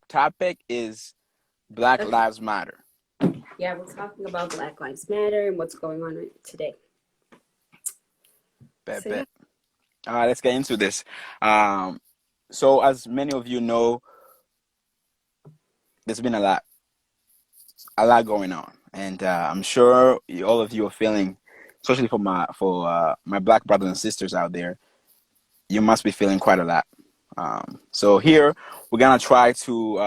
topic is Black Okay. Lives Matter. Yeah, we're talking about Black Lives Matter and what's going on today. Bet, So yeah. bet. Let's get into this. Um, so, as many of you know, there's been a lot going on, and I'm sure all of you are feeling, especially for my black brothers and sisters out there, you must be feeling quite a lot. So here we're gonna try to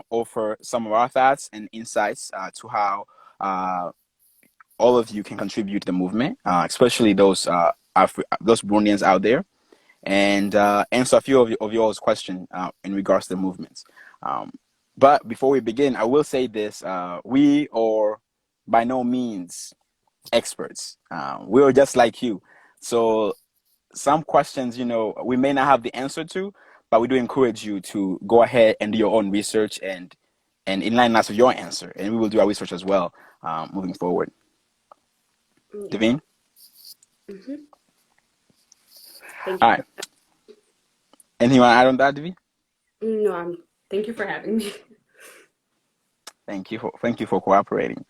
offer some of our thoughts and insights to how all of you can contribute to the movement, especially those Burundians out there, and answer a few of y'all's questions in regards to the movements. Um, but before we begin, I will say this: we are by no means experts. We are just like you, so some questions, we may not have the answer to, but we do encourage you to go ahead and do your own research and enlighten us with your answer, and we will do our research as well moving forward. Yeah. Devine? hmm Thank All you for right. Anything you want to add on that, Devine? no, thank you for having me. Thank you for cooperating.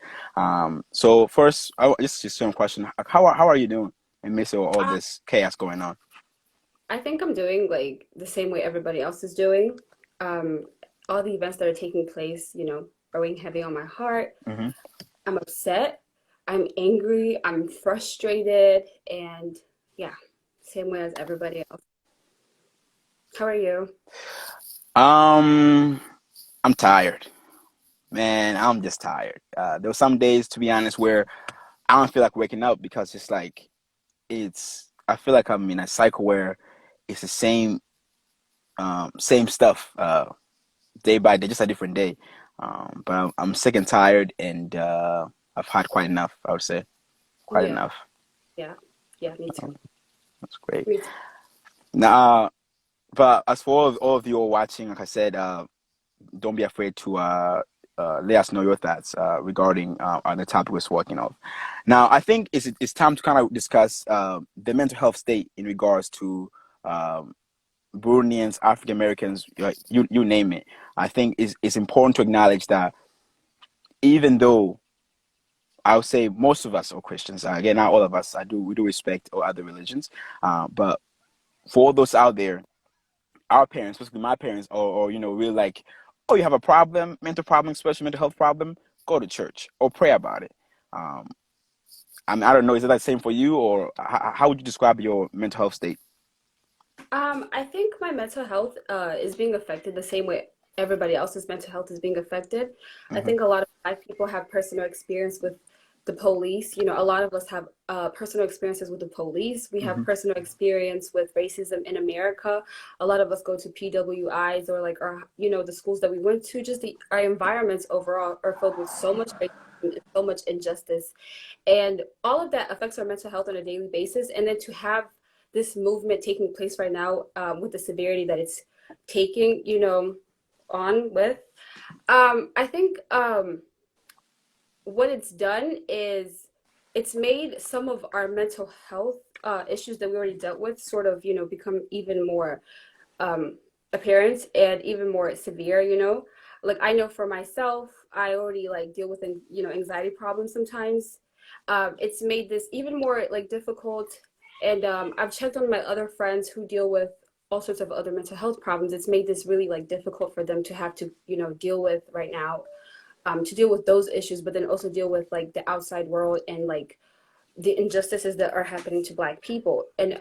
So first, just some question. How are you doing in midst of all Uh, this chaos going on? I think I'm doing like the same way everybody else is doing. Um, all the events that are taking place, are weighing heavy on my heart. Hmm. I'm upset. I'm angry. I'm frustrated, and yeah, same way as everybody else. How are you? Um, I'm tired, man. I'm just tired. There were some days, to be honest, where I don't feel like waking up because it's like I feel like I'm in a cycle where it's the same stuff day by day, just a different day. But I'm sick and tired, and I've had quite enough. I would say quite Yeah, enough. yeah, yeah. Me too. That's great. Me too. Now, but as for all of you who are watching, like I said, don't be afraid to let us know your thoughts regarding on the topic we're working of. Now, I think it's time to kind of discuss the mental health state in regards to um, Burundians, African Americans, you name it. I think it's important to acknowledge that even though I would say most of us are Christians, again, not all of us, we do respect or other religions, but for all those out there, our parents, especially my parents, or really like, oh, you have a problem, mental problem, especially mental health problem, go to church or pray about it. Um, I don't know, is it the same for you, or how would you describe your mental health state? I think my mental health is being affected the same way everybody else's mental health is being affected. I Hmm. think a lot of Black people have personal experience with the police. A lot of us have personal experiences with the police. We have Hmm. personal experience with racism in America. A lot of us go to PWIs or like the schools that we went to. Just our environments overall are filled with so much racism and so much injustice. And all of that affects our mental health on a daily basis. And then to have this movement taking place right now with the severity that it's taking, on with, I think what it's done is it's made some of our mental health issues that we already dealt with sort of, become even more um, apparent and even more severe. Like I know for myself, I already like deal with anxiety problems sometimes. It's made this even more like difficult, and I've checked on my other friends who deal with all sorts of other mental health problems. It's made this really like difficult for them to have to deal with right now, to deal with those issues, but then also deal with like the outside world and like the injustices that are happening to Black people. And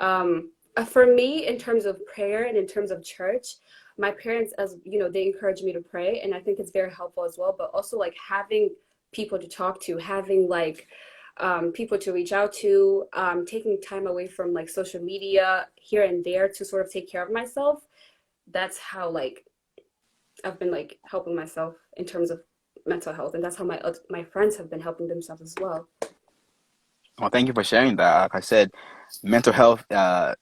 for me, in terms of prayer and in terms of church, my parents, as they encourage me to pray, and I think it's very helpful as well. But also like having people to talk to, having like people to reach out to, taking time away from like social media here and there to sort of take care of myself. That's how like I've been like helping myself in terms of mental health, and that's how my friends have been helping themselves as well. Well, thank you for sharing that. Like I said, mental health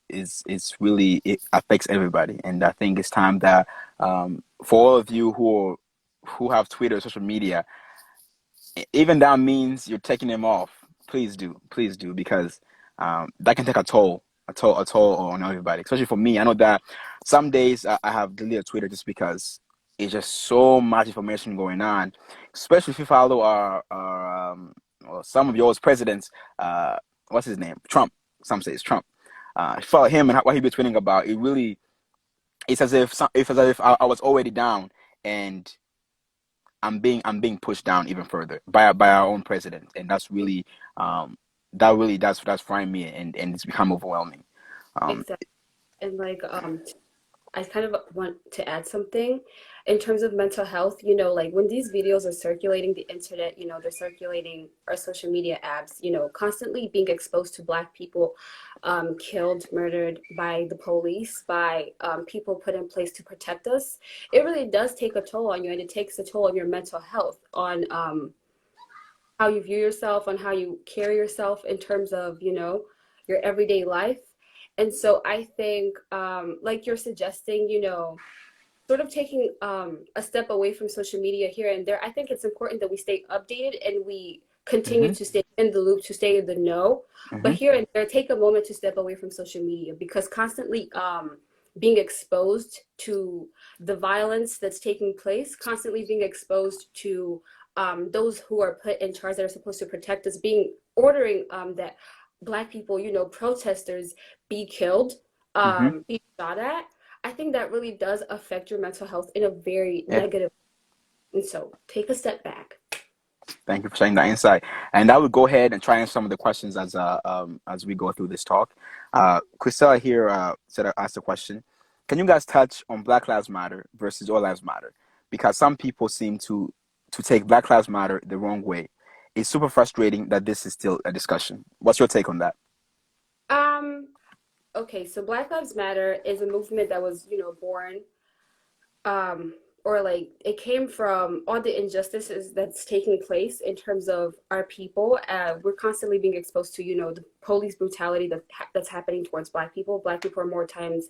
is really, it affects everybody, and I think it's time that for all of you who have Twitter, social media, even that means you're taking them off. Please do, because that can take a toll on everybody. Especially for me, I know that some days I have deleted Twitter just because. it's just so much information going on, especially if you follow well, some of yours presidents. What's his name? Trump. Some say it's Trump. If you follow him and what he be tweeting about. It really, it's as if I was already down, and I'm being pushed down even further by our own president, and that's really that's frying me, and it's become overwhelming. Um, Exactly. And like I kind of want to add something in terms of mental health. Like when these videos are circulating the internet, they're circulating our social media apps, constantly being exposed to Black people killed, murdered by the police, by people put in place to protect us. It really does take a toll on you, and it takes a toll on your mental health, on how you view yourself, on how you carry yourself in terms of, your everyday life. And so I think, like you're suggesting, sort of taking a step away from social media here and there. I think it's important that we stay updated and we continue hmm to stay in the loop, to stay in the know. But hmm here and there, take a moment to step away from social media, because constantly being exposed to the violence that's taking place, constantly being exposed to those who are put in charge that are supposed to protect us, being ordering that Black people, protesters, be killed, hmm be shot at. I think that really does affect your mental health in a very Yeah. negative way. And so take a step back. Thank you for sharing that insight. And I would go ahead and try answer some of the questions as we go through this talk. Chrisella here said asked a question. Can you guys touch on Black Lives Matter versus All Lives Matter? Because some people seem to take Black Lives Matter the wrong way. It's super frustrating that this is still a discussion. What's your take on that? Um, okay, so Black Lives Matter is a movement that was, born, um, or like it came from all the injustices that's taking place in terms of our people. We're constantly being exposed to, the police brutality that's happening towards Black people. Black people are more times,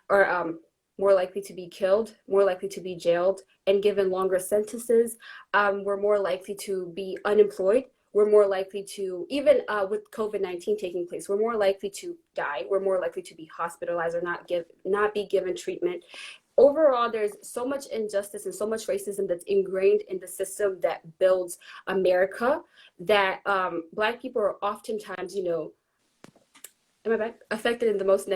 or more likely to be killed, more likely to be jailed and given longer sentences. We're more likely to be unemployed. We're more likely to, even with COVID-19 taking place, we're more likely to die. We're more likely to be hospitalized or not be given treatment. Overall, there's so much injustice and so much racism that's ingrained in the system that builds America, that Black people are oftentimes, am I back? Affected in the most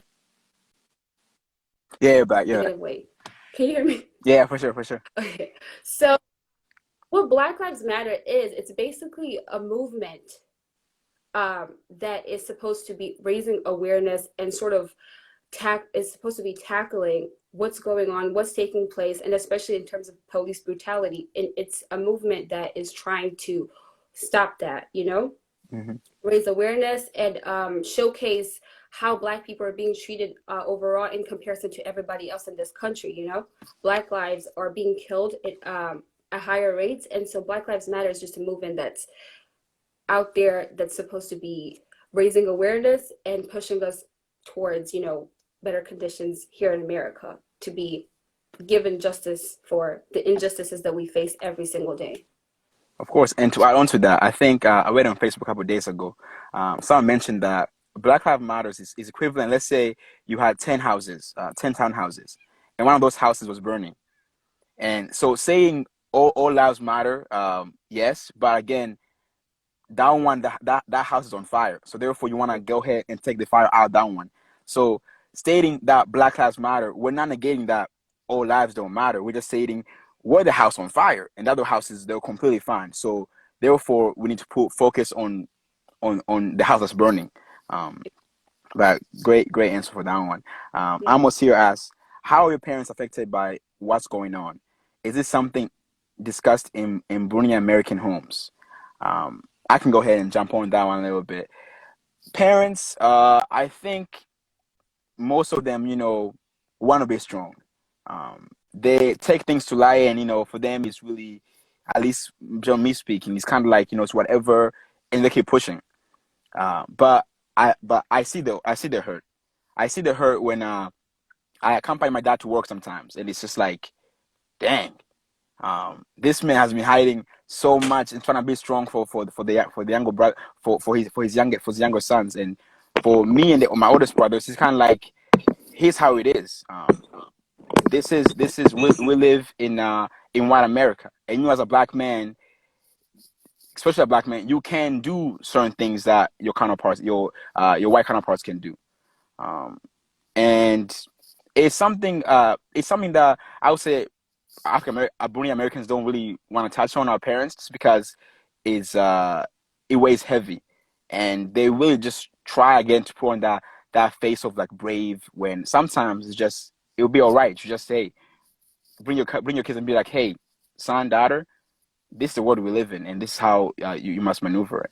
Yeah, but yeah, negative way. Can you hear me? yeah, for sure, for sure. Okay. So what Black Lives Matter is, it's basically a movement that is supposed to be raising awareness and sort of is supposed to be tackling what's going on, what's taking place, and especially in terms of police brutality. And it's a movement that is trying to stop that, hmm raise awareness and showcase how Black people are being treated overall in comparison to everybody else in this country. Black lives are being killed at higher rates, and so Black Lives Matter is just a movement that's out there that's supposed to be raising awareness and pushing us towards, better conditions here in America, to be given justice for the injustices that we face every single day. Of course, and to add on to that, I think I read on Facebook a couple of days ago. Someone mentioned that Black Lives Matters is equivalent. Let's say you had 10 houses, 10 townhouses, and one of those houses was burning. And so saying all lives matter, yes, but again, that one that house is on fire. So therefore, you want to go ahead and take the fire out of that one. So stating that Black Lives Matter, we're not negating that all lives don't matter. We're just stating we're the house on fire, and the other houses they're completely fine. So therefore, we need to put focus on the house that's burning. Um, but great answer for that one. Yeah. Amos here asks, how are your parents affected by what's going on? Is this something discussed in Brunei American homes? I can go ahead and jump on that one a little bit. Parents, I think most of them, want to be strong. They take things to lie, and for them, it's really, at least, me speaking, it's kind of like it's whatever, and they keep pushing. But I see the hurt. I see the hurt when I accompany my dad to work sometimes, and it's just like, dang, this man has been hiding so much and trying to be strong for the younger brother, for his younger sons, and for me and my oldest brothers. It's kind of like, here's how it is. This is we live in white America, and you as a black man, especially a black man, you can do certain things that your counterparts, your white counterparts can do. Um, and it's something that I would say Bruni Americans don't really want to touch on our parents just because it's it weighs heavy, and they really just try again to put on that face of like brave when sometimes it'll be all right. You just say bring your kids and be like, hey, son, daughter, this is the world we live in, and this is how you must maneuver it.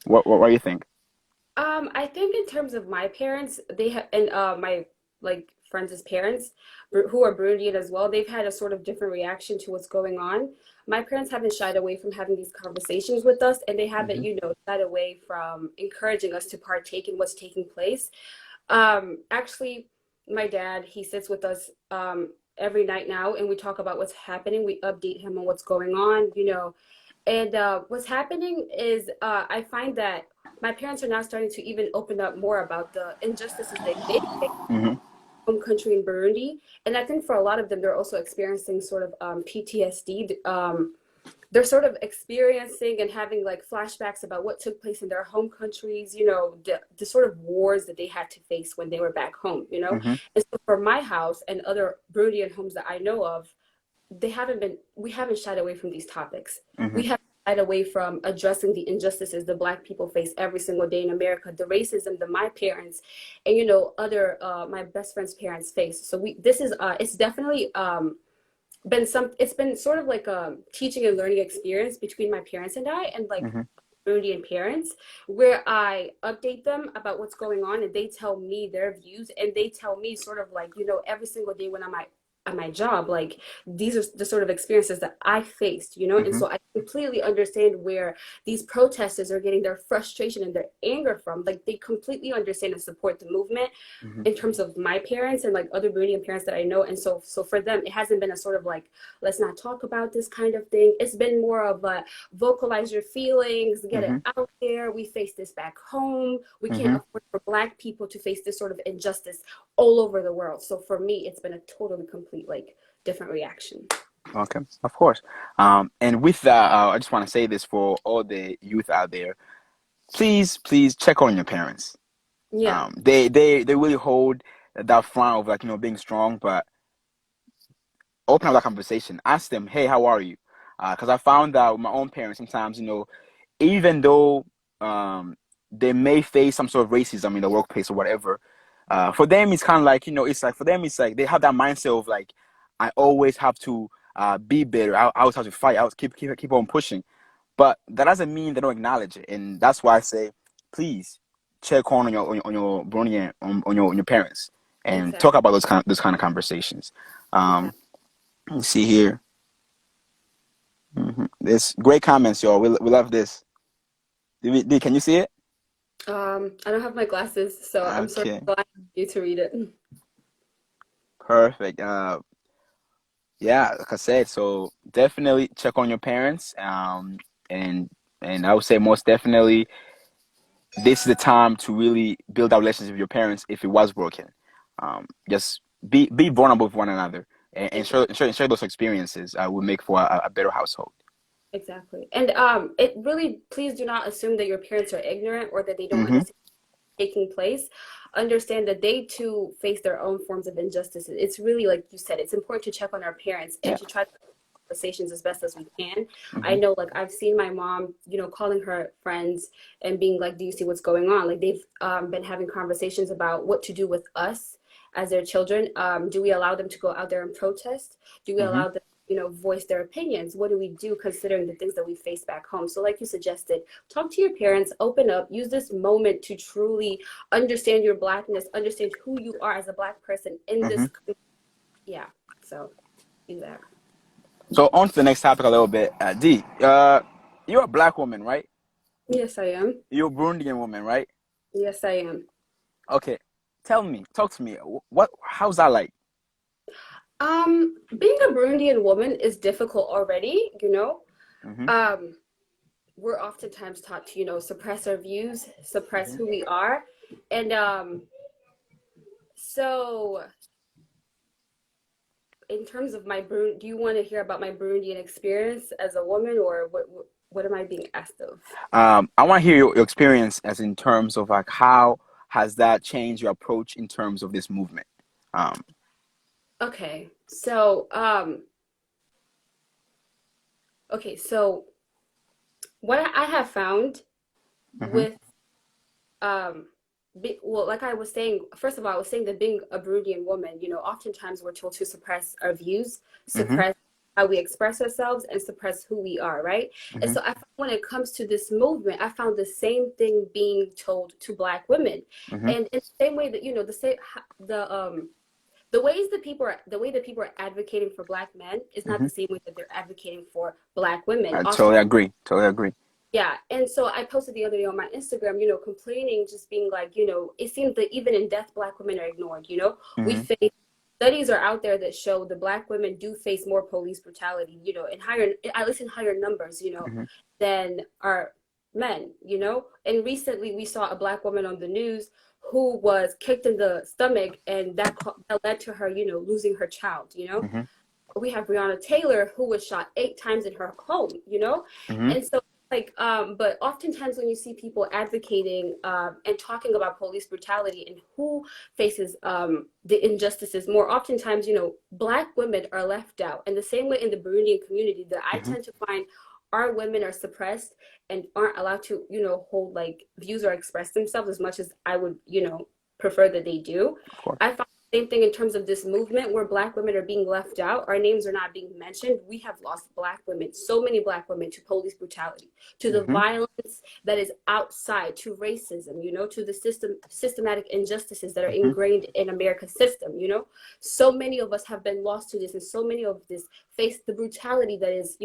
What do you think? I think in terms of my parents, they have and my like friends' parents who are Burundian as well, they've had a sort of different reaction to what's going on. My parents haven't shied away from having these conversations with us, and they haven't, Hmm. shied away from encouraging us to partake in what's taking place. Actually, my dad, he sits with us every night now, and we talk about what's happening. We update him on what's going on. And what's happening is I find that my parents are now starting to even open up more about the injustices they face Hmm. home country in Burundi. And I think for a lot of them, they're also experiencing sort of PTSD. They're sort of experiencing and having like flashbacks about what took place in their home countries, the sort of wars that they had to face when they were back home. Hmm. And so for my house and other Burundian homes that I know of, we haven't shied away from these topics. Hmm. We have shied away from addressing the injustices that Black people face every single day in America, the racism that my parents and other my best friend's parents face. So this is it's definitely it's been sort of like a teaching and learning experience between my parents and I, and like Hmm. Burundian parents, where I update them about what's going on and they tell me their views, and they tell me sort of like, every single day when I'm at my job, like these are the sort of experiences that I faced. And Hmm. so I completely understand where these protesters are getting their frustration and their anger from. Like they completely understand and support the movement Hmm. in terms of my parents and like other Burundian parents that I know. And so for them, it hasn't been a sort of like, let's not talk about this kind of thing. It's been more of a vocalize your feelings, get it Hmm. out there. We face this back home. We can't Hmm. afford for Black people to face this sort of injustice all over the world. So for me, it's been a totally complete, like, different reaction. Okay, of course. And with that, I just want to say this for all the youth out there. Please check on your parents. Yeah, They really hold that front of like being strong, but open up that conversation. Ask them, hey, how are you? Because I found that with my own parents, sometimes even though they may face some sort of racism in the workplace or whatever, for them it's kind of like it's like for them it's like they have that mindset of like I always have to be better. I always have to fight. I always keep on pushing. But that doesn't mean they don't acknowledge it, and that's why I say, please check on your brony and on your parents and exactly. talk about those kind of conversations. Yeah. Um, let's see here. There's great comments, y'all. We love this. Can you see it? I don't have my glasses, so I'm sort Okay, of blind you to read it. perfect. Yeah, like I said, so definitely check on your parents. And and I would say most definitely this is the time to really build that relationship with your parents if it was broken. Just be vulnerable with one another and Exactly. share those experiences will make for a better household. Exactly. And it really, please do not assume that your parents are ignorant or that they don't Mm-hmm. understand what's taking place. Understand that they too face their own forms of injustice. It's really, like you said, it's important to check on our parents and Yeah. to try to have conversations as best as we can. I Mm-hmm. know, like, I've seen my mom, calling her friends and being like, do you see what's going on? Like, they've been having conversations about what to do with us as their children. Do we allow them to go out there and protest? Do we Mm-hmm. allow them, voice their opinions? What do we do considering the things that we face back home? So, like you suggested, talk to your parents, open up, use this moment to truly understand your Blackness, understand who you are as a Black person in Mm-hmm. this. Yeah. So, do that. So on to the next topic a little bit. D, you're a black woman, right? Yes, I am. You're a Burundian woman, right? Yes, I am. Okay. Talk to me. How's that like? Being a Burundian woman is difficult already. Mm-hmm. Um, we're oftentimes taught to, suppress our views, suppress Mm-hmm. who we are. And so in terms of my Burundi, do you want to hear about my Burundian experience as a woman, or what am I being asked of? I want to hear your experience as in terms of like how has that changed your approach in terms of this movement? Um, Okay, so okay, so what I have found mhm, with um well, like I was saying, first of all, I was saying that being a Burundian woman, oftentimes we're told to suppress our views, mhm, suppress how we express ourselves, and suppress who we are, right? And mhm, so I found when it comes to this movement, I found the same thing being told to Black women. mhm, And in the same way that, the way that people are advocating for Black men is not mhm. the same way that they're advocating for Black women. I Often, totally agree. Totally agree. yeah. And so I posted the other day on my Instagram, complaining, just being like, it seems that even in death, Black women are ignored. We Mhm, face studies are out there that show the Black women do face more police brutality, in higher, at least in higher numbers, mhm, than our men, And recently we saw a Black woman on the news who was kicked in the stomach, and that led to her, losing her child. mhm, We have Breonna Taylor who was shot 8 times in her home. mhm, And so but oftentimes when you see people advocating and talking about police brutality and who faces the injustices, more oftentimes, Black women are left out. And the same way in the Burundian community that I mhm. tend to find our women are suppressed and aren't allowed to, hold like views or express themselves as much as I would, prefer that they do. Of course. I find same thing in terms of this movement where Black women are being left out. Our names are not being mentioned. We have lost Black women, so many Black women, to police brutality, to the Mhm, violence that is outside, to racism, to the systematic injustices that are mhm, ingrained in America's system. So many of us have been lost to this, and so many of this face the brutality that is,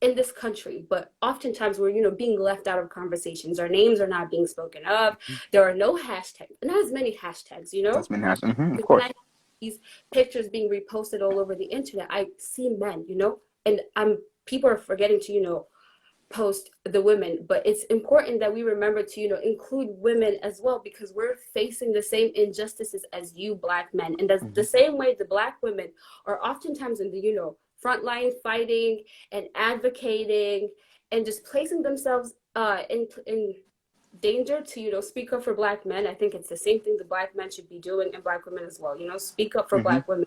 in this country. But oftentimes we're, being left out of conversations. Our names are not being spoken of. mhm. There are no hashtags, not as many hashtags. That's been has. Mhm, of Because when I course. see these pictures being reposted all over the internet, I see men, and people are forgetting to, post the women. But it's important that we remember to, include women as well, because we're facing the same injustices as you Black men. And that's the Mhm, same way the Black women are oftentimes in the, front line fighting and advocating and just placing themselves in danger to, speak up for Black men. I think it's the same thing the Black men should be doing, and Black women as well. Speak up for mhm. Black women.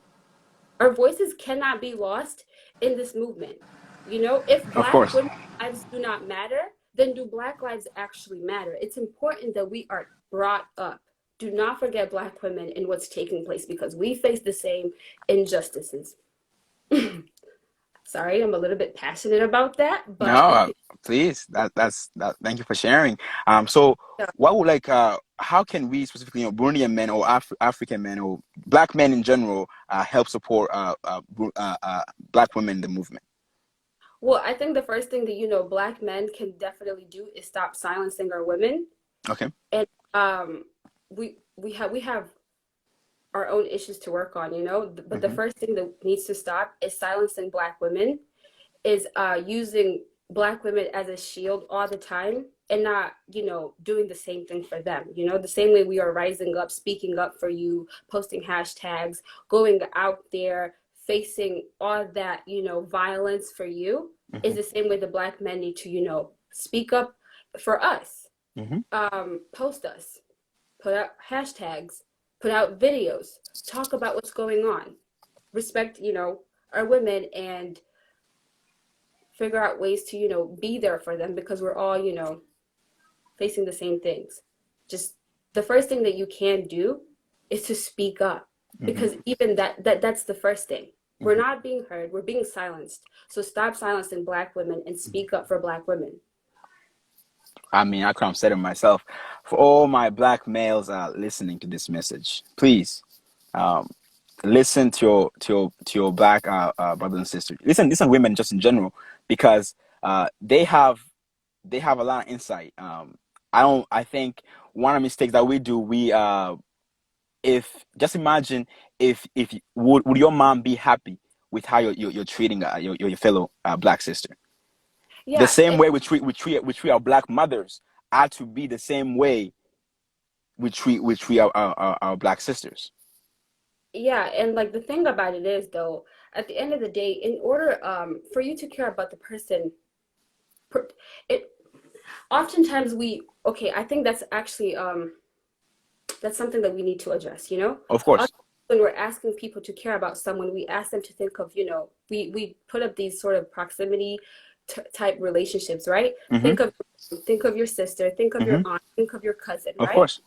Our voices cannot be lost in this movement. If Of Black course. women's lives do not matter, then do Black lives actually matter? It's important that we are brought up. Do not forget Black women and what's taking place, because we face the same injustices. Sorry, I'm a little bit passionate about that, No, but please. That's that. Thank you for sharing. So what would like how can we specifically, Burundian men or African men or Black men in general help support Black women in the movement? well, I think the first thing that, Black men can definitely do is stop silencing our women. Okay. And we have our own issues to work on, but the Hmm. first thing that needs to stop is silencing Black women, is using Black women as a shield all the time, and not, doing the same thing for them. The same way we are rising up, speaking up for you, posting hashtags, going out there, facing all that, violence for you, is Hmm. the same way the Black men need to, speak up for us, Hmm. post us, put out hashtags, put out videos, talk about what's going on, respect, our women, and figure out ways to, be there for them, because we're all, facing the same things. Just the first thing that you can do is to speak up, Hmm. because even that's the first thing. We're Hmm. not being heard, we're being silenced. So stop silencing Black women and speak up for Black women. I mean, I could have said it myself. For all my Black males listening to this message, please um, listen to your Black brothers and sisters. Listen, women just in general, because they have a lot of insight. I think one of the mistakes that we do, if just imagine if would your mom be happy with how you're treating your fellow Black sister? The Yeah, same way we treat our Black mothers ought to be the same way we treat our Black sisters. yeah, and like the thing about it is though, at the end of the day, in order for you to care about the person, it oftentimes I think that's actually that's something that we need to address, you know? Of course. When we're asking people to care about someone, we ask them to think of, you know, we put up these sort of proximity type relationships, right? Mm-hmm. Think of your sister, think of your Mm-hmm. aunt, think of your cousin, Of right? course.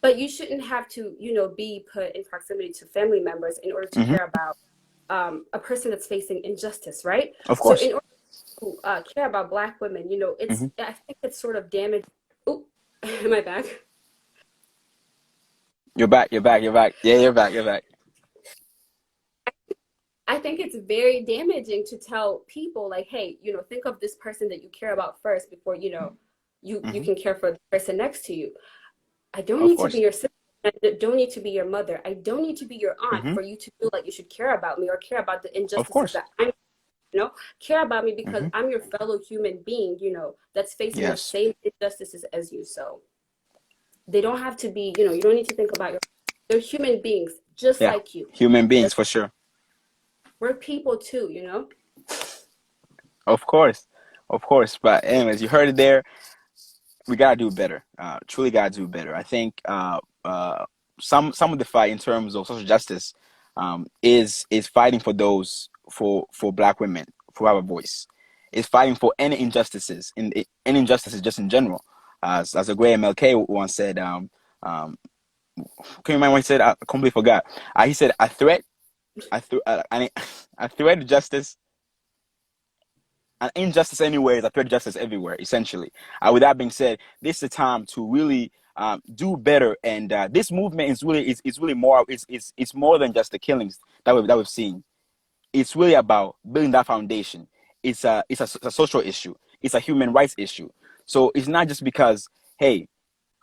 But you shouldn't have to, you know, be put in proximity to family members in order to Mm-hmm. care about a person that's facing injustice, right? Of So course. in order to care about Black women, you know, Mm-hmm. I think it's sort of damaged. Oh, am I back? You're back. You're back. You're back. Yeah, you're back. You're back. I think it's very damaging to tell people like, hey, you know, think of this person that you care about first before, you know, you Mm-hmm. can care for the person next to you. I don't Of need to be course. your sister. I don't need to be your mother. I don't need to be your aunt Mm-hmm. for you to feel like you should care about me or care about the Of injustices course. that I'm, you know, care about me because Mm-hmm. I'm your fellow human being, you know, that's facing the Yes. same injustices as you. So they don't have to be, you know, you don't need to think about they're human beings just Yeah. like you. Human beings for sure. We're people too, you know? Of course. Of course. But anyways, you heard it there. We gotta do better. Truly gotta do better. I think some of the fight in terms of social justice is fighting for those for Black women who have a voice. Is fighting for any injustices any injustices just in general. As a great MLK once said, can you remember what he said? I completely forgot. He said, a threat to justice, an injustice anywhere is a threat to justice everywhere, essentially. With that being said, this is a time to really do better, and this movement is really more. It's more than just the killings that we've seen. It's really about building that foundation. It's a social issue. It's a human rights issue. So it's not just because, hey,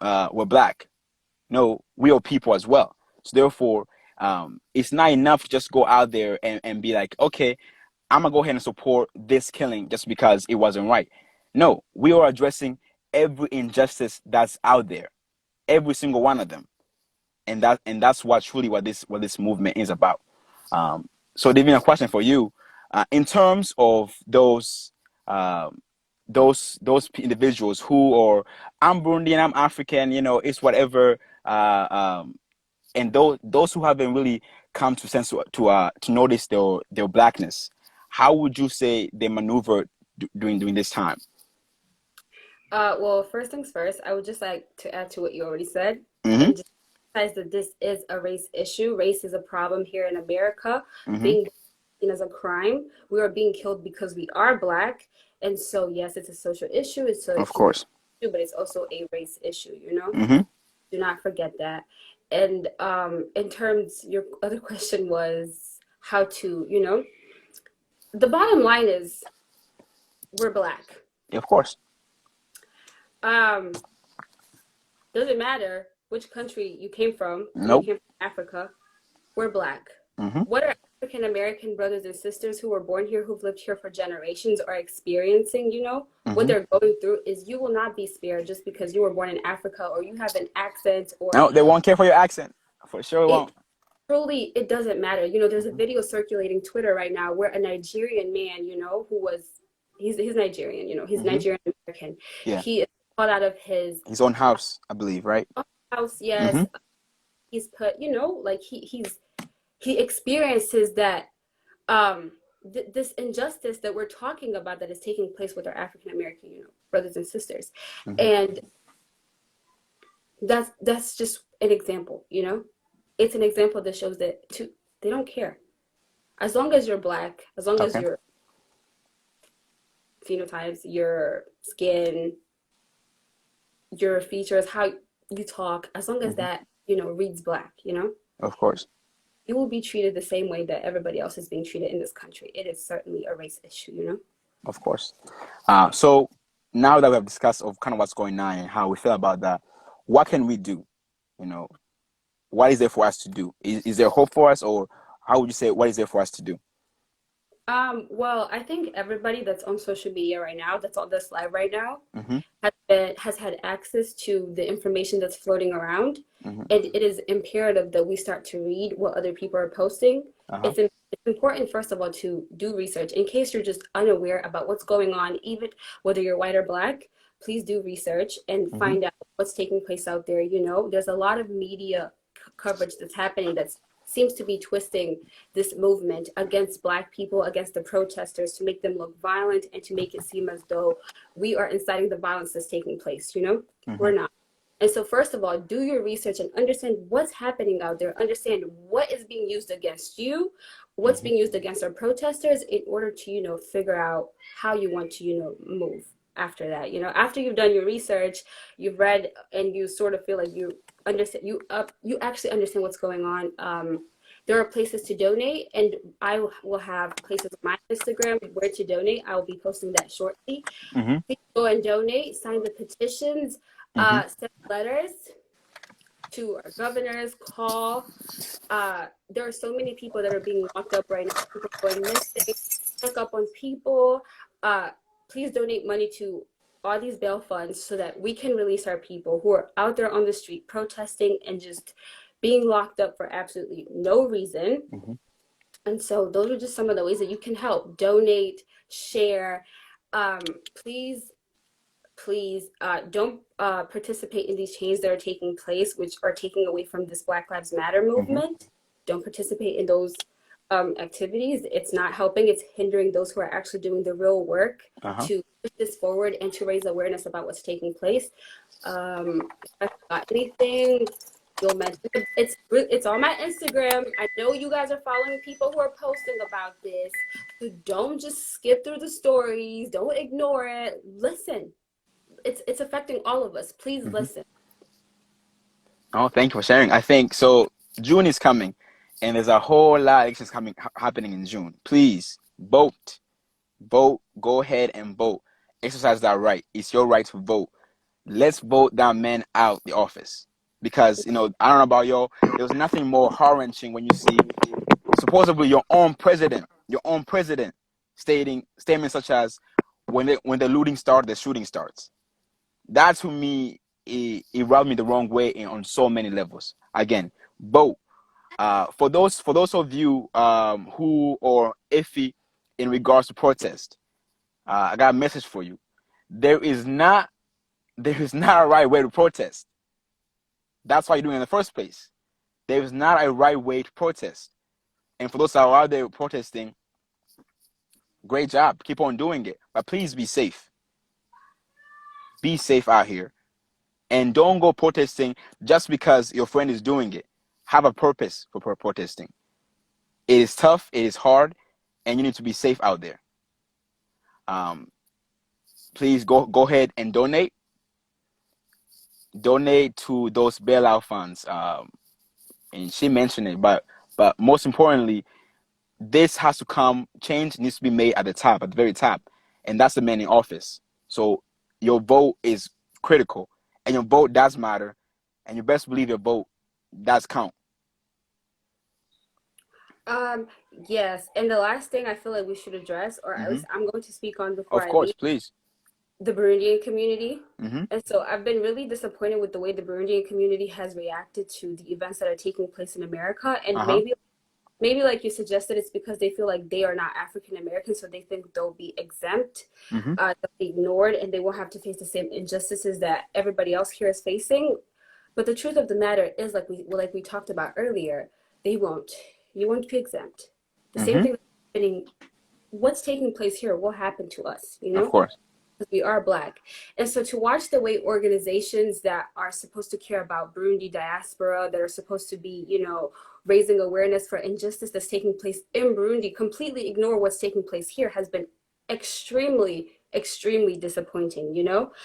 we're Black. No, we are people as well. So therefore, it's not enough to just go out there and be like, okay, I'm gonna go ahead and support this killing just because it wasn't right. No, we are addressing every injustice that's out there, every single one of them, and that's what this movement is about. So, Devin, a question for you, in terms of um, those individuals who are, I'm Burundian, I'm African, it's whatever, and those who haven't really come to sense to notice their blackness, how would you say they maneuver during this time? Well, first things first, I would just like to add to what you already said Mm-hmm. and just emphasize that this is a race issue. Race is a problem here in America. Mm-hmm. Being seen as a crime, we are being killed because we are Black. And so, yes, it's a social issue, it's a Of human course. issue, but it's also a race issue, you know? Mm-hmm. Do not forget that. And in terms, your other question was how to, you know, the bottom line is we're Black. Of course. Um, Doesn't matter which country you came from, and you Nope. came from Africa, we're Black. Mm-hmm. What our African American brothers and sisters who were born here, who've lived here for generations, are experiencing, you know, what Mm-hmm. they're going through is you will not be spared just because you were born in Africa or you have an accent or No, they won't care for your accent. For sure, it won't. truly, it doesn't matter. You know, there's a Mm-hmm. video circulating Twitter right now where a Nigerian man, you know, he's Nigerian, you know, he's Mm-hmm. Nigerian American. Yeah. He is called out of his His own house, I believe, right? house, yes. Mm-hmm. He's put, you know, like he experiences that this injustice that we're talking about that is taking place with our African American, you know, brothers and sisters. Mm-hmm. And that's just an example, you know. It's an example that shows that they don't care. As long as you're Black, as long as Okay. your phenotypes, your skin, your features, how you talk, as long as Mm-hmm. that, you know, reads Black, you know, Of course. you will be treated the same way that everybody else is being treated in this country. It is certainly a race issue, you know. Of course. So now that we have discussed of kind of what's going on and how we feel about that, what can we do? You know, what is there for us to do? Is there hope for us, or how would you say what is there for us to do? Well, I think everybody that's on social media right now, that's on this live right now, Mm-hmm. has had access to the information that's floating around, Mm-hmm. and it is imperative that we start to read what other people are posting. Uh-huh. It's imperative it's important, first of all, to do research in case you're just unaware about what's going on, even whether you're white or black. Please do research and Mm-hmm. find out what's taking place out there. There's a lot of media coverage that's happening that seems to be twisting this movement against black people, against the protesters, to make them look violent and to make it seem as though we are inciting the violence that's taking place. Mm-hmm. We're not. And so, first of all, do your research and understand what's happening out there. Understand what is being used against you, what's Mm-hmm. being used against our protesters, in order to, figure out how you want to, move after that. After you've done your research, you've read, and you sort of feel like you understand, you actually understand what's going on. There are places to donate, and I will have places on my Instagram where to donate. I will be posting that shortly. Mm-hmm. Please go and donate, sign the petitions, Mm-hmm. send letters to our governors, call. There are so many people that are being locked up right now. People are going missing. Check up on people. Uh, Please donate money to all these bail funds so that we can release our people who are out there on the street protesting and just being locked up for absolutely no reason. Mm-hmm. And so those are just some of the ways that you can help. Donate, share. Please, don't participate in these changes that are taking place, which are taking away from this Black Lives Matter Mm-hmm. movement. Don't participate in those activities. It's not helping. It's hindering those who are actually doing the real work Uh-huh. to push this forward and to raise awareness about what's taking place. If I forgot anything, you'll mention it. It's on my Instagram. I know you guys are following people who are posting about this. So don't just skip through the stories. Don't ignore it. Listen, it's affecting all of us. Please Mm-hmm. listen. Oh, thank you for sharing. I think so. June is coming, and there's a whole lot of elections happening in June. Please vote, vote. Go ahead and vote. Exercise that right. It's your right to vote. Let's vote that man out the office because I don't know about y'all. There's nothing more heart-wrenching when you see supposedly your own president stating statements such as when the looting starts, the shooting starts. That to me, it rubbed me the wrong way on so many levels. Again, vote. For those of you who are iffy in regards to protest, I got a message for you. There is not there is not a right way to protest. That's why you're doing it in the first place. There is not a right way to protest. And for those that are out there protesting, great job. Keep on doing it. But please be safe. Be safe out here. And don't go protesting just because your friend is doing it. Have a purpose for protesting. It is tough, it is hard, and you need to be safe out there. Um, Please go ahead and donate. Donate to those bailout funds. And she mentioned it, but most importantly, this has to come. Change needs to be made at the top, at the very top, and that's the man in office. So your vote is critical, and your vote does matter, and you best believe your vote does count. Um, yes, and the last thing I feel like we should address, or at Hmm. least I'm going to speak on before Of I course, leave, please. the Burundian community. Hmm. And so I've been really disappointed with the way the Burundian community has reacted to the events that are taking place in America. And Uh-huh. maybe like you suggested, it's because they feel like they are not African American, so they think they'll be exempt, Hmm. they'll be ignored, and they won't have to face the same injustices that everybody else here is facing. But the truth of the matter is, like we talked about earlier, they won't. You won't be exempt. The same Hmm. thing that's happening, what's taking place here will happen to us, Of course. because we are Black. And so to watch the way organizations that are supposed to care about Burundi diaspora, that are supposed to be, raising awareness for injustice that's taking place in Burundi, completely ignore what's taking place here has been extremely, extremely disappointing.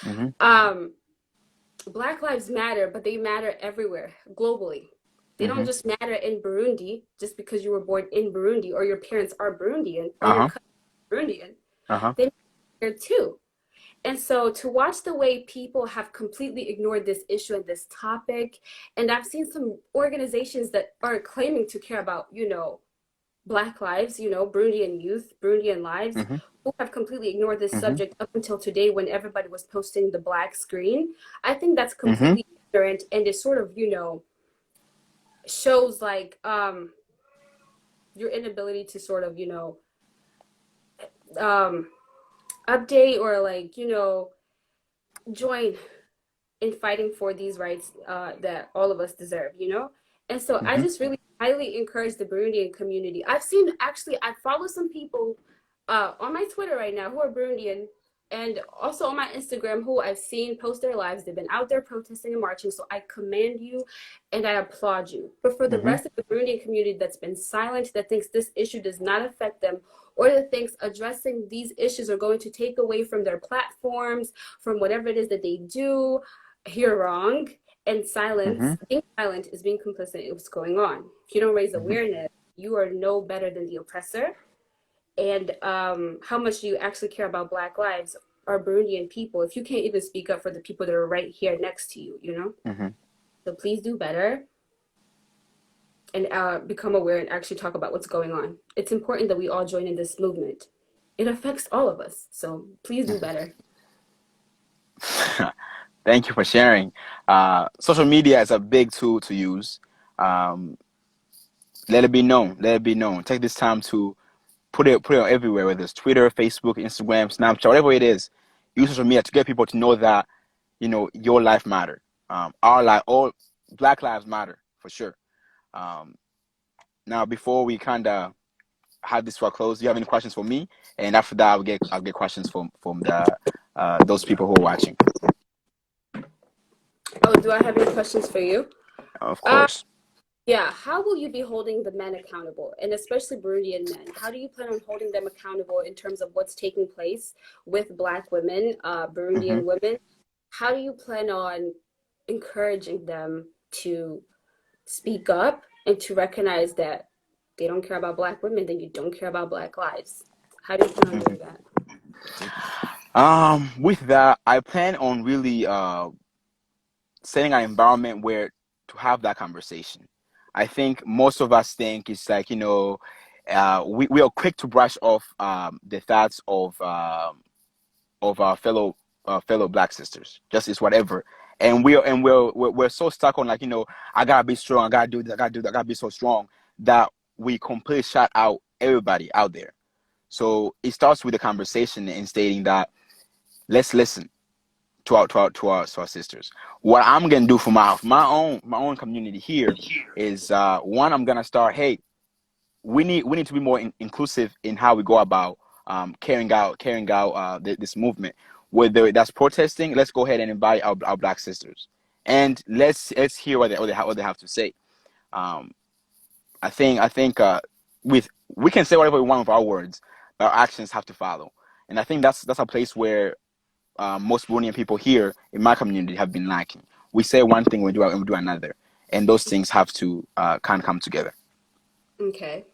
Hmm. Um, Black lives matter, but they matter everywhere, globally. They don't Hmm. just matter in Burundi just because you were born in Burundi or your parents are Burundian or your Uh-huh. cousin is Burundian. Uh-huh. They matter too. And so to watch the way people have completely ignored this issue and this topic, and I've seen some organizations that are claiming to care about, Black lives, Burundian youth, Burundian lives, Hmm. who have completely ignored this Hmm. subject up until today when everybody was posting the Black screen. I think that's Hmm. completely ignorant, and it sort of, shows like your inability to sort of, um, update or like, join in fighting for these rights that all of us deserve. And so I Hmm. just really highly encourage the Burundian community. I've seen actually, I follow some people on my Twitter right now who are Burundian and also on my Instagram who I've seen post their lives. They've been out there protesting and marching. So I commend you and I applaud you. But for the Hmm. rest of the Burundian community that's been silent, that thinks this issue does not affect them, or that thinks addressing these issues are going to take away from their platforms, from whatever it is that they do, you're wrong. And Hmm. being silent is being complicit in what's going on. If you don't raise Hmm. awareness, you are no better than the oppressor. And how much do you actually care about Black lives or Burundian people if you can't even speak up for the people that are right here next to you? Hmm. So please do better and become aware and actually talk about what's going on. It's important that we all join in this movement. It affects all of us. So please do better. Thank you for sharing. Social media is a big tool to use. Um, Let it be known. Let it be known. Take this time to put it on everywhere, whether it's Twitter, Facebook, Instagram, Snapchat, whatever it is. Use social media to get people to know that your life matter. Our life, all Black lives matter for sure. Um, Now, before we kind of have this for a close, do you have any questions for me? And after that, I'll get questions from the those people who are watching. Oh, do I have any questions for you? Of Uh, course. Yeah, how will you be holding the men accountable, and especially Burundian men? How do you plan on holding them accountable in terms of what's taking place with Black women, Hmm. Burundian women? How do you plan on encouraging them to speak up and to recognize that they don't care about Black women, then you don't care about Black lives? How do you plan on Hmm. doing that? With that, I plan on really setting an environment where to have that conversation. I think most of us think it's like we are quick to brush off the thoughts of our fellow Black sisters. Just it's whatever, and we're so stuck on like I gotta be strong, I gotta do this, I gotta do that, I gotta be so strong that we completely shut out everybody out there. So it starts with a conversation and stating that let's listen to our sisters. What I'm gonna do for my own community here is one, I'm gonna start. Hey, we need to be more inclusive in how we go about carrying out this movement. Whether that's protesting, let's go ahead and invite our Black sisters, and let's hear what they have to say. Um, I think with we can say whatever we want with our words, but our actions have to follow. And I think that's a place where most Burundian people here in my community have been lacking. We say one thing, we do another, and those things have to kind of come together. Okay.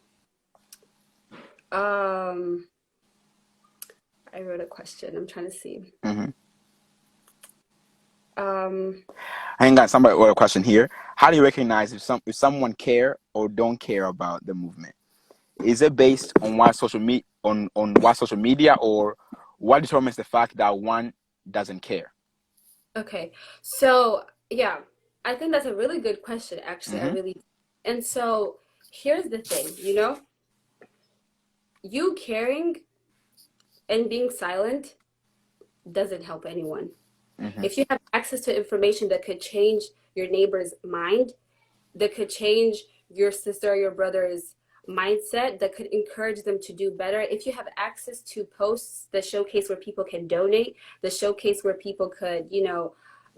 Um, I wrote a question. I'm trying to see. Hmm. Um, I ain't got somebody or a question here. How do you recognize if someone care or don't care about the movement? Is it based on what social media, or what determines the fact that one doesn't care? Okay. So, yeah, I think that's a really good question, actually. I Hmm. really, and so here's the thing, you caring and being silent doesn't help anyone. Hmm. If you have access to information that could change your neighbor's mind, that could change your sister or your brother's mindset, that could encourage them to do better, if you have access to posts that showcase where people can donate, the showcase where people could,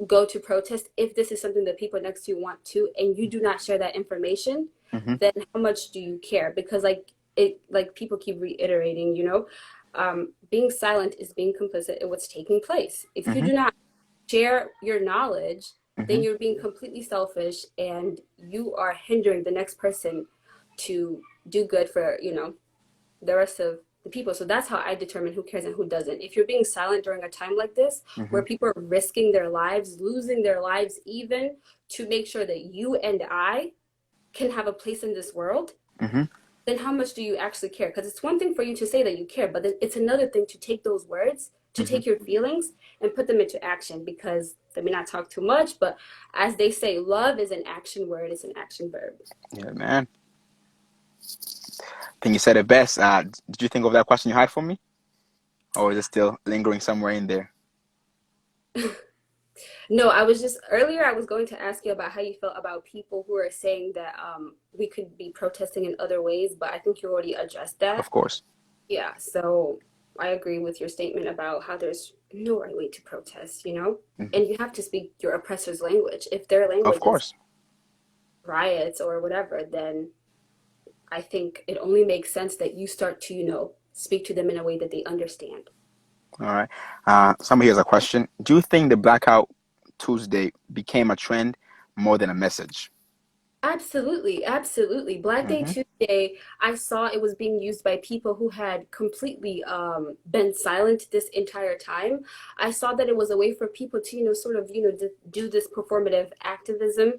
go to protest, if this is something that people next to you want to, and you do not share that information, Hmm. then how much do you care? Because like people keep reiterating, being silent is being complicit in what's taking place. If you Hmm. do not share your knowledge, then Hmm. you're being completely selfish and you are hindering the next person to do good for, the rest of the people. So that's how I determine who cares and who doesn't. If you're being silent during a time like this, Hmm. where people are risking their lives, losing their lives even to make sure that you and I can have a place in this world, Hmm. then how much do you actually care? Because it's one thing for you to say that you care, but then it's another thing to take those words, to Hmm. take your feelings and put them into action. Because let me not talk too much, but as they say, love is an action word, it's an action verb. Yeah, man. I think you said it best. Did you think of that question you had for me, or is it still lingering somewhere in there? No, I was just earlier I was going to ask you about how you felt about people who are saying that we could be protesting in other ways, but I think you already addressed that. Of course, Yeah, so I agree with your statement about how there's no right way to protest, you know? hmm And you have to speak your oppressor's language. If their of language is course. riots or whatever, then I think it only makes sense that you start to, speak to them in a way that they understand. All right. Somebody has a question. Do you think the Blackout Tuesday became a trend more than a message? Absolutely, absolutely. Black Day hmm Tuesday, I saw it was being used by people who had completely been silent this entire time. I saw that it was a way for people to, sort of, do this performative activism,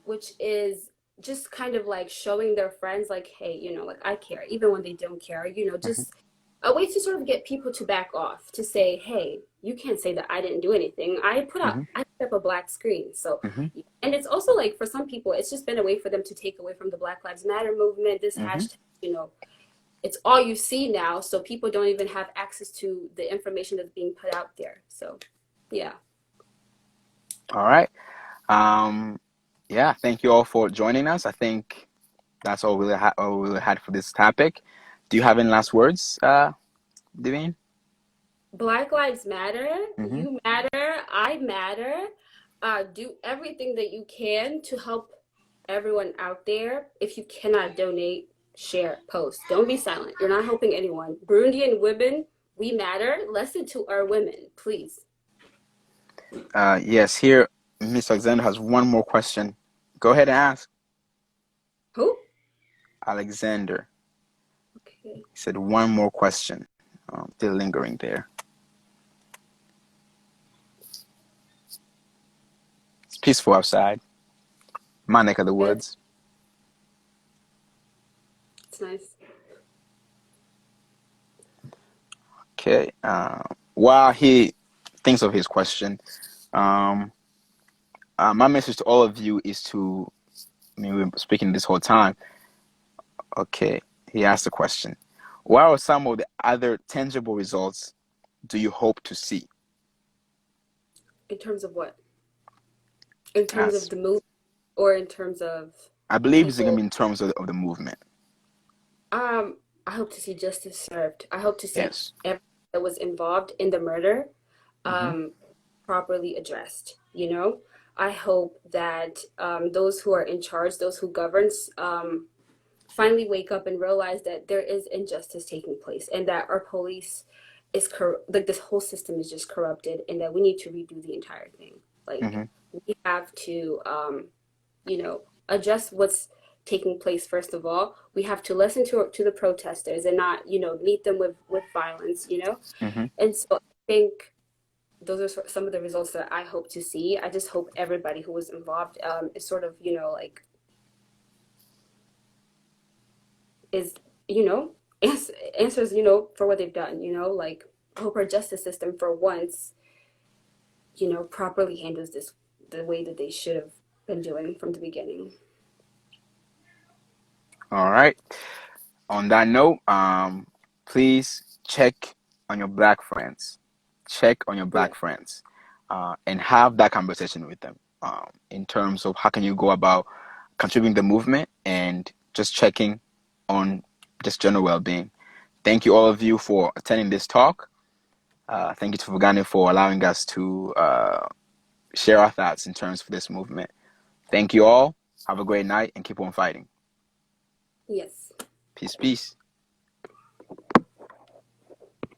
which is just kind of like showing their friends, like, hey, like I care, even when they don't care, hmm just a way to sort of get people to back off, to say, hey, you can't say that I didn't do anything. hmm I put up a black screen. So, hmm and it's also like for some people, it's just been a way for them to take away from the Black Lives Matter movement. This hmm hashtag, it's all you see now. So people don't even have access to the information that's being put out there. So, yeah. All right. Um, yeah. Thank you all for joining us. I think that's all we really had for this topic. Do you have any last words, Devine? Black Lives Matter, hmm you matter, I matter. Do everything that you can to help everyone out there. If you cannot donate, share, post. Don't be silent. You're not helping anyone. Burundian women, we matter. Listen to our women, please. Yes. Here, Miss Alexander has one more question. Go ahead and ask. Who? Alexander. Okay. He said one more question. Still lingering there. It's peaceful outside. My neck of the Good. woods. It's nice. Okay. While he thinks of his question, um, my message to all of you is to, I mean, we've been speaking this whole time. Okay. He asked the question. What are some of the other tangible results do you hope to see? In terms of what? In terms of As the move or in terms of I believe this is going to people? be in terms of the movement. Um, I hope to see justice served. I hope to see Yes. everyone that was involved in the murder hmm um, properly addressed. I hope that those who are in charge, those who governs, finally wake up and realize that there is injustice taking place and that our police like this whole system is just corrupted and that we need to redo the entire thing. Like hmm we have to address what's taking place. First of all, we have to listen to the protesters and not meet them with violence. hmm And so I think those are some of the results that I hope to see. I just hope everybody who was involved is sort of like is you know answers for what they've done. Like I hope our justice system for once properly handles this the way that they should have been doing from the beginning. All right. On that note, please check on your black friends. Check on your Yeah. black friends, and have that conversation with them, in terms of how can you go about contributing the movement and just checking on just general well-being. Thank you all of you for attending this talk. Thank you to Tuvugane for allowing us to share our thoughts in terms of this movement. Thank you all. Have a great night and keep on fighting. Yes. Peace, peace.